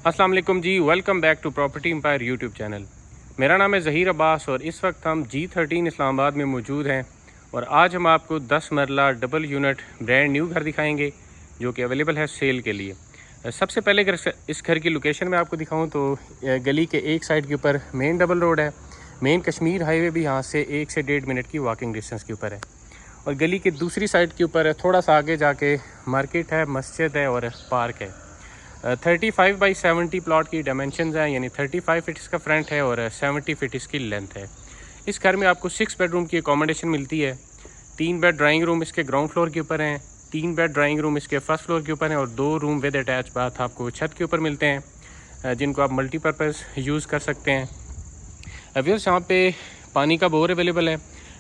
अस्सलाम वालेकुम जी, welcome back to property empire YouTube channel. मेरा नाम है ज़हीर अब्बास और इस वक्त हम G13 इस्लामाबाद में मौजूद हैं और आज हम आपको 10 मरला डबल यूनिट ब्रांड न्यू घर दिखाएंगे जो कि अवेलेबल है सेल के लिए। सबसे पहले अगर इस घर की लोकेशन में आपको दिखाऊं तो गली के एक साइड के ऊपर मेन डबल रोड है। मेन कश्मीर हाईवे भी यहाँ से 1 से 1.5 मिनट की वॉकिंग डिस्टेंस के ऊपर है और गली के दूसरी साइड के ऊपर थोड़ा सा आगे जाके मार्केट है, मस्जिद है और पार्क है। 35 बाई 70 प्लॉट की डायमेंशंस हैं, यानी 35 फीट इसका फ्रंट है और 70 फीट इसकी लेंथ है। इस घर में आपको 6 बेडरूम की अकोमोडेशन मिलती है। 3 बेड ड्राइंग रूम इसके ग्राउंड फ्लोर के ऊपर हैं, 3 बेड ड्राइंग रूम इसके फर्स्ट फ्लोर के ऊपर हैं और 2 रूम विद अटैच बाथ आपको छत के ऊपर मिलते हैं, जिनको आप मल्टीपर्पज़ यूज़ कर सकते हैं। व्यूअर्स, यहाँ पे पानी का बोर अवेलेबल है,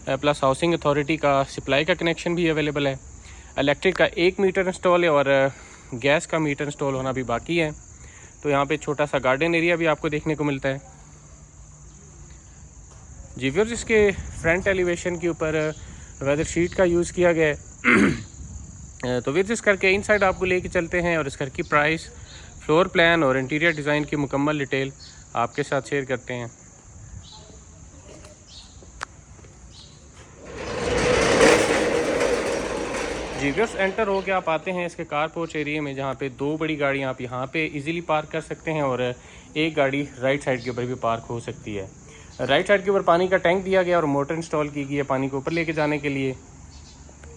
प्लस हाउसिंग अथॉरिटी का सप्लाई का कनेक्शन भी अवेलेबल है। इलेक्ट्रिक का 1 मीटर इंस्टॉल है और गैस का मीटर इंस्टॉल होना भी बाकी है। तो यहाँ पे छोटा सा गार्डन एरिया भी आपको देखने को मिलता है। जी व्यूअर्स, इसके फ्रंट एलिवेशन के ऊपर वेदर शीट का यूज़ किया गया है। तो व्यूअर्स, इस घर के इनसाइड आपको लेके चलते हैं और इस घर की प्राइस, फ्लोर प्लान और इंटीरियर डिज़ाइन की मुकम्मल डिटेल आपके साथ शेयर करते हैं। जी व्यूअर्स, एंटर हो के आप आते हैं इसके कार पोर्च एरिया में, जहाँ पे 2 बड़ी गाड़ियाँ आप यहाँ पे इजीली पार्क कर सकते हैं और एक गाड़ी राइट साइड के ऊपर भी पार्क हो सकती है। राइट साइड के ऊपर पानी का टैंक दिया गया और मोटर इंस्टॉल की गई है पानी को ऊपर लेके जाने के लिए।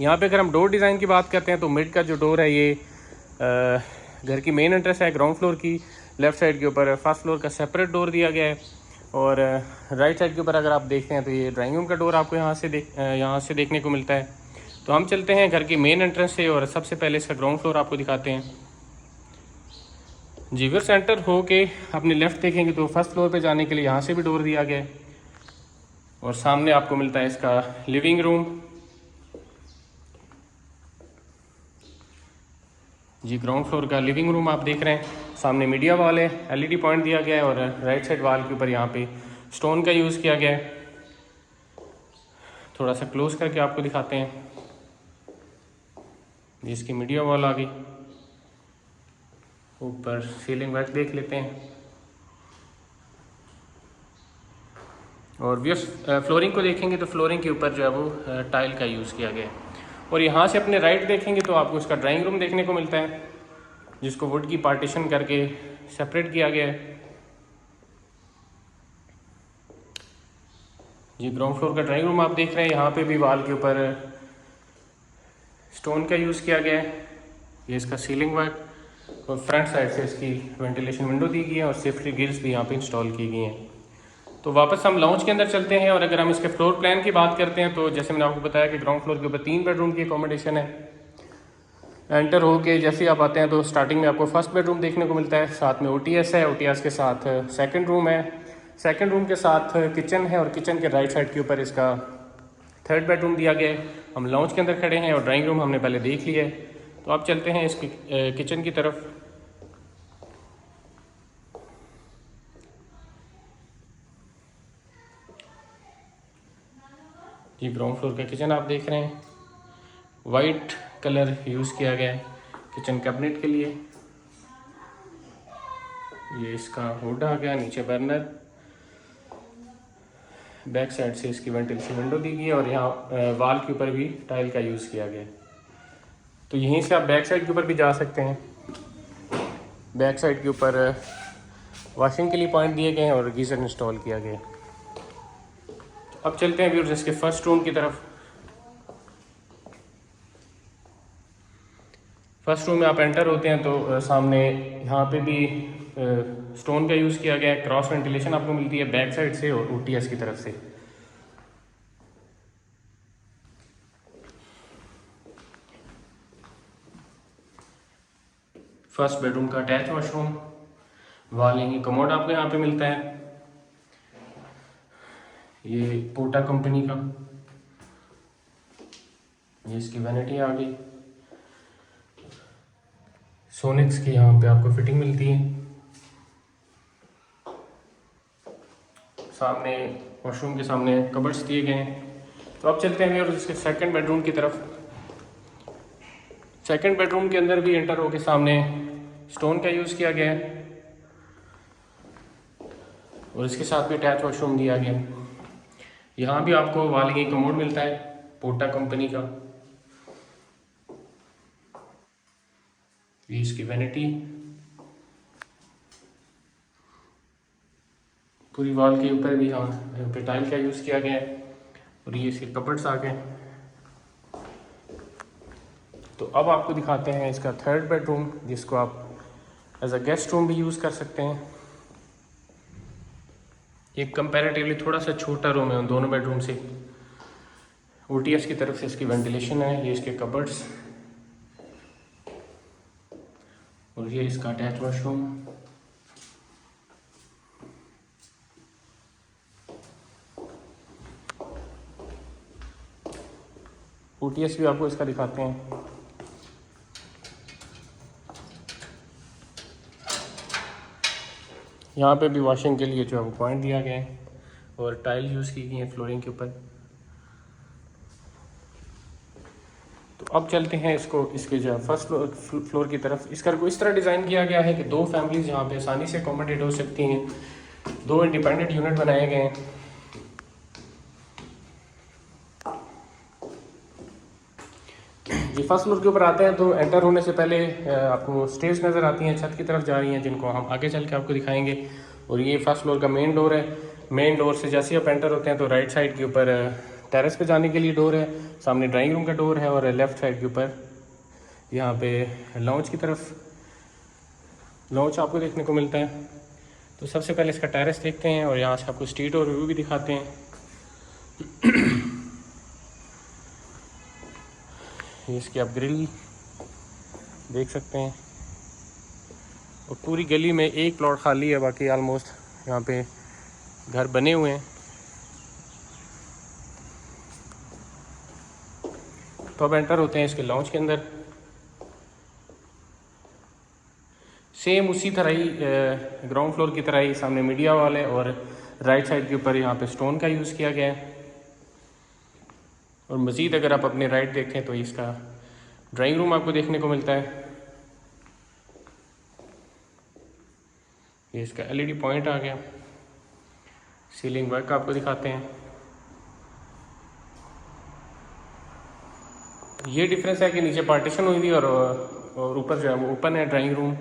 यहाँ पे अगर हम डोर डिज़ाइन की बात करते हैं तो मिड का जो डोर है ये घर की मेन एंट्रेंस है ग्राउंड फ्लोर की, लेफ़्ट साइड के ऊपर फर्स्ट फ्लोर का सेपरेट डोर दिया गया है। और राइट साइड के ऊपर अगर आप देखते हैं तो ये ड्राइंग रूम का डोर आपको यहाँ से देखने को मिलता है। तो हम चलते हैं घर की मेन एंट्रेंस से और सबसे पहले इसका ग्राउंड फ्लोर आपको दिखाते हैं। जी व्यूअर्स, सेंटर हो के अपने लेफ़्ट देखेंगे तो फर्स्ट फ्लोर पे जाने के लिए यहाँ से भी डोर दिया गया है और सामने आपको मिलता है इसका लिविंग रूम। जी ग्राउंड फ्लोर का लिविंग रूम आप देख रहे हैं, सामने मीडिया वॉल है, LED पॉइंट दिया गया है और राइट साइड वॉल के ऊपर यहाँ पे स्टोन का यूज़ किया गया है। थोड़ा सा क्लोज करके आपको दिखाते हैं। इसकी मीडिया वॉल आ गई, ऊपर सीलिंग वर्क देख लेते हैं। और व्यूअर्स, फ्लोरिंग को देखेंगे तो फ्लोरिंग के ऊपर जो है वो टाइल का यूज़ किया गया है। और यहाँ से अपने राइट देखेंगे तो आपको इसका ड्राइंग रूम देखने को मिलता है, जिसको वुड की पार्टीशन करके सेपरेट किया गया है। जी ग्राउंड फ्लोर का ड्राइंग रूम आप देख रहे हैं, यहाँ पे भी वॉल के ऊपर स्टोन का यूज़ किया गया है। ये इसका सीलिंग वर्क और फ्रंट साइड से इसकी वेंटिलेशन विंडो दी गई है और सेफ्टी ग्रिल्स भी यहाँ पे इंस्टॉल की गई हैं। तो वापस हम लाउंज के अंदर चलते हैं और अगर हम इसके फ्लोर प्लान की बात करते हैं तो जैसे मैंने आपको बताया कि ग्राउंड फ्लोर के ऊपर 3 बेडरूम की अकोमोडेशन है। एंटर हो के जैसे ही आप आते हैं तो स्टार्टिंग में आपको फर्स्ट बेडरूम देखने को मिलता है, साथ में OTS है, OTS के साथ सेकेंड रूम है, सेकेंड रूम के साथ किचन है और किचन के राइट साइड के ऊपर इसका थर्ड बेडरूम दिया गया है। हम लाउंज के अंदर खड़े हैं और ड्राइंग रूम हमने पहले देख लिया है। तो आप चलते हैं इसकी किचन की तरफ। जी ग्राउंड फ्लोर का किचन आप देख रहे हैं, वाइट कलर यूज़ किया गया है किचन कैबिनेट के लिए। ये इसका हुड आ गया, नीचे बर्नर, बैक साइड से इसकी वेंटिलेशन विंडो दी गई है और यहाँ वॉल के ऊपर भी टाइल का यूज़ किया गया है। तो यहीं से आप बैक साइड के ऊपर भी जा सकते हैं। बैक साइड के ऊपर वॉशिंग के लिए पॉइंट दिए गए हैं और गीज़र इंस्टॉल किया गया है। तो अब चलते हैं व्यूअर्स इसके फर्स्ट रूम की तरफ। फर्स्ट रूम में आप एंटर होते हैं तो सामने यहाँ पे भी स्टोन का यूज़ किया गया है। क्रॉस वेंटिलेशन आपको मिलती है बैक साइड से और OTS की तरफ से। फर्स्ट बेडरूम का अटैच वॉशरूम, वॉलिंग कमोड आपको यहाँ पे मिलता है। ये पोटा कंपनी का, ये इसकी वैनिटी आ गई। सोनिक्स की यहाँ पे आपको फिटिंग मिलती है। सामने वॉशरूम के सामने कबर्ड्स दिए गए हैं। तो अब चलते हैं और इसके सेकंड बेडरूम की तरफ। सेकंड बेडरूम के अंदर भी एंटर होके सामने स्टोन का यूज़ किया गया है और इसके साथ भी अटैच वॉशरूम दिया गया। यहाँ भी आपको वॉल हैंगिंग कमोड मिलता है पोटा कंपनी का। ये इसकी वैनिटी, पूरी वॉल के ऊपर भी यहाँ पे टाइल का यूज़ किया गया है। और ये इसके कबर्ड्स आ गए। तो अब आपको दिखाते हैं इसका थर्ड बेडरूम, जिसको आप एज अ गेस्ट रूम भी यूज़ कर सकते हैं। ये कंपैरेटिवली थोड़ा सा छोटा रूम है उन दोनों बेडरूम से। ओटीएस की तरफ से इसकी वेंटिलेशन है। ये इसके कबर्ड्स और ये इसका अटैच वॉशरूम। ओटीएस भी आपको इसका दिखाते हैं। यहाँ पे भी वॉशिंग के लिए जो है वो पॉइंट दिया गया है और टाइल यूज़ की गई है फ्लोरिंग के ऊपर। तो अब चलते हैं इसके जो है फर्स्ट फ्लोर की तरफ। इसका को इस तरह डिज़ाइन किया गया है कि दो फैमिलीज़ यहाँ पे आसानी से अकोमोडेट हो सकती हैं। दो इंडिपेंडेंट यूनिट बनाए गए हैं। जी फर्स्ट फ्लोर के ऊपर आते हैं तो एंटर होने से पहले आपको स्टेज नज़र आती हैं, छत की तरफ जा रही हैं, जिनको हम आगे चल के आपको दिखाएंगे। और ये फर्स्ट फ्लोर का मेन डोर है। मेन डोर से जैसे आप एंटर होते हैं तो राइट साइड के ऊपर टेरेस पे जाने के लिए डोर है, सामने ड्राइंग रूम का डोर है, और लेफ़्ट साइड के ऊपर यहाँ पे लॉन्च की तरफ लॉन्च आपको देखने को मिलता है। तो सबसे पहले इसका टेरेस देखते हैं और यहाँ से आपको स्ट्रीट और व्यू भी दिखाते हैं। ये इसकी आप ग्रिल देख सकते हैं। और पूरी गली में एक प्लॉट खाली है, बाकी आलमोस्ट यहाँ पे घर बने हुए हैं। तो अब एंटर होते हैं इसके लॉन्च के अंदर। सेम उसी तरह ही ग्राउंड फ्लोर की तरह ही सामने मीडिया वॉल है और राइट साइड के ऊपर यहाँ पे स्टोन का यूज़ किया गया है। और मज़ीद अगर आप अपने राइट देखें तो इसका ड्राइंग रूम आपको देखने को मिलता है। ये इसका एलईडी पॉइंट आ गया। सीलिंग वर्क आपको दिखाते हैं। ये डिफरेंस है कि नीचे पार्टीशन हुई थी और ऊपर जो है वो ओपन है ड्राइंग रूम।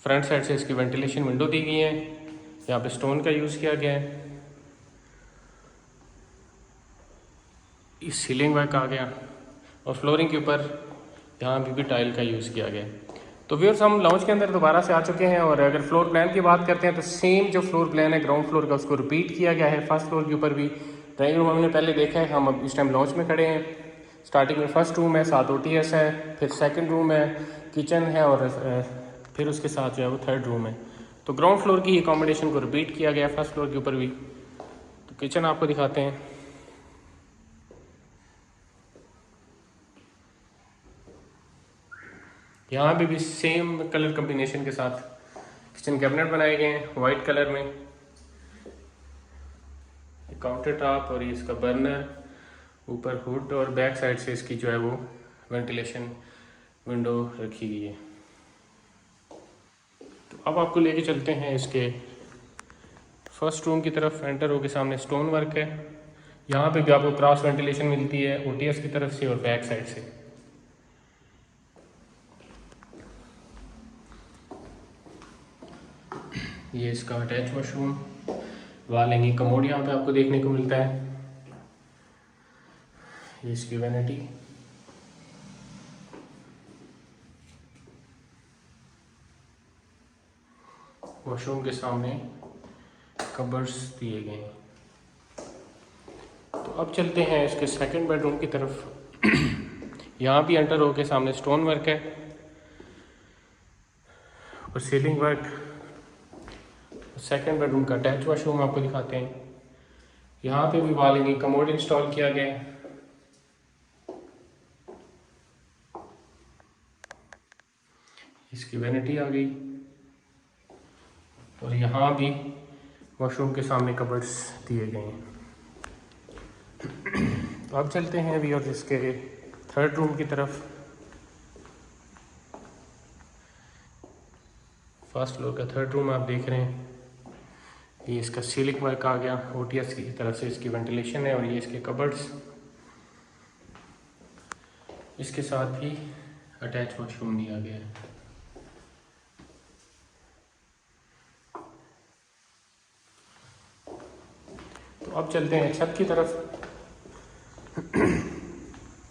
फ्रंट साइड से इसकी वेंटिलेशन विंडो दी गई है। यहाँ पे स्टोन का यूज़ किया गया है। इस सीलिंग वर्क आ गया और फ्लोरिंग के ऊपर यहाँ भी टाइल का यूज़ किया गया है। तो व्यूअर्स हम लॉन्च के अंदर दोबारा से आ चुके हैं और अगर फ्लोर प्लान की बात करते हैं तो सेम जो फ्लोर प्लान है ग्राउंड फ्लोर का उसको रिपीट किया गया है। फर्स्ट फ्लोर के ऊपर भी ड्राइंग रूम हमने पहले देखा है। हम अब इस टाइम लॉन्च में खड़े हैं। स्टार्टिंग में फर्स्ट रूम है, 7 ओटीएस है, फिर सेकंड रूम है, किचन है और फिर उसके साथ जो है वो थर्ड रूम है। तो ग्राउंड फ्लोर की अकोमोडेशन को रिपीट किया गया फर्स्ट फ्लोर के ऊपर भी। तो किचन आपको दिखाते हैं। यहाँ भी सेम कलर कम्बिनेशन के साथ किचन कैबिनेट बनाए गए हैं वाइट कलर में। काउंटर टॉप और ये इसका बर्नर, ऊपर हुड और बैक साइड से इसकी जो है वो वेंटिलेशन विंडो रखी गई है। तो अब आपको लेके चलते हैं इसके फर्स्ट रूम की तरफ। एंटर होकर सामने स्टोन वर्क है। यहाँ पे भी आपको क्रॉस वेंटिलेशन मिलती है ओटीएस की तरफ से और बैक साइड से। ये इसका attach washroom, wall hanging commode यहाँ पे आपको देखने को मिलता है। ये इसकी वैनिटी, वॉशरूम के सामने कबर्ड्स दिए गए हैं। तो अब चलते हैं इसके सेकंड बेडरूम की तरफ। यहाँ भी एंटर होके सामने स्टोन वर्क है और सीलिंग वर्क। सेकंड बेडरूम का अटैच वॉशरूम आपको दिखाते हैं। यहाँ पे भी वॉल हैंगिंग कमोड इंस्टॉल किया गया है। इसकी वैनिटी आ गई और यहाँ भी वॉशरूम के सामने कबर्ड्स दिए गए हैं। तो अब चलते हैं अभी और इसके थर्ड रूम की तरफ। फर्स्ट फ्लोर का 3rd रूम आप देख रहे हैं। ये इसका सीलिंग वर्क आ गया, OTS की तरफ से इसकी वेंटिलेशन है और ये इसके कबर्ड्स। इसके साथ ही अटैच वॉशरूम दिया गया है। तो अब चलते हैं छत की तरफ।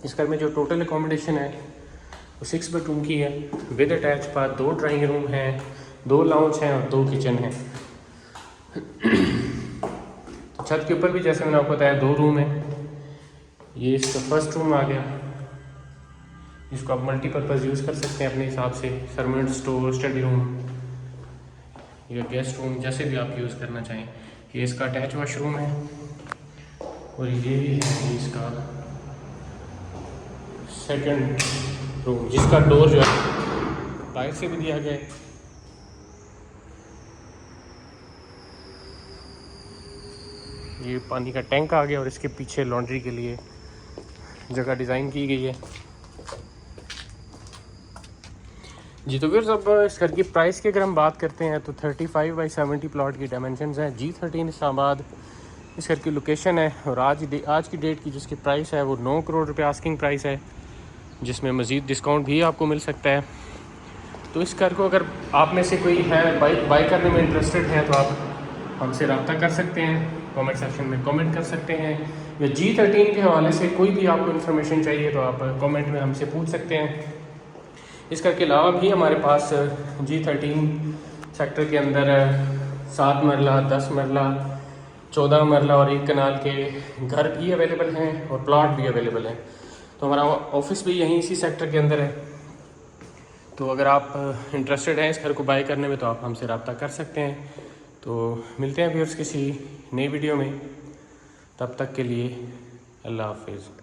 इस घर में जो टोटल अकोमोडेशन है वो 6 बेडरूम की है with attach bath. 2 drawing room हैं, 2 लाउंज हैं और 2 किचन हैं। तो छत के ऊपर भी जैसे मैंने आपको बताया 2 रूम है। ये इसका फर्स्ट रूम आ गया, इसको आप मल्टीपर्पज़ यूज़ कर सकते हैं अपने हिसाब से। सर्वेंट स्टोर, स्टडी रूम या गेस्ट रूम, जैसे भी आप यूज़ करना चाहें। ये इसका अटैच वॉशरूम है और ये है इसका 2nd रूम, जिसका डोर जो है बाहर से भी दिया गया है। ये पानी का टैंक आ गया और इसके पीछे लॉन्ड्री के लिए जगह डिज़ाइन की गई है। जी तो फिर अब इस घर की प्राइस की अगर हम बात करते हैं तो 35/70 प्लॉट की डायमेंशंस हैं। G13 इस्लामाबाद इस घर की लोकेशन है और आज की डेट की जिसकी प्राइस है वो 9 करोड़ रुपए आस्किंग प्राइस है, जिसमें मज़ीद डिस्काउंट भी आपको मिल सकता है। तो इस घर को अगर आप में से कोई है बाई करने में इंटरेस्टेड है तो आप हमसे रब्ता कर सकते हैं, कमेंट सेक्शन में कमेंट कर सकते हैं, या G13 के हवाले से कोई भी आपको इन्फॉर्मेशन चाहिए तो आप कमेंट में हमसे पूछ सकते हैं। इस घर के अलावा भी हमारे पास G13 सेक्टर के अंदर 7 मरला, 10 मरला, 14 मरला और 1 कनाल के घर भी अवेलेबल हैं और प्लॉट भी अवेलेबल हैं। तो हमारा ऑफिस भी यहीं इसी सेक्टर के अंदर है। तो अगर आप इंटरेस्टेड हैं इस घर को बाय करने में तो आप हमसे रब्ता कर सकते हैं। तो मिलते हैं व्यूअर्स किसी नई वीडियो में, तब तक के लिए अल्लाह हाफिज़।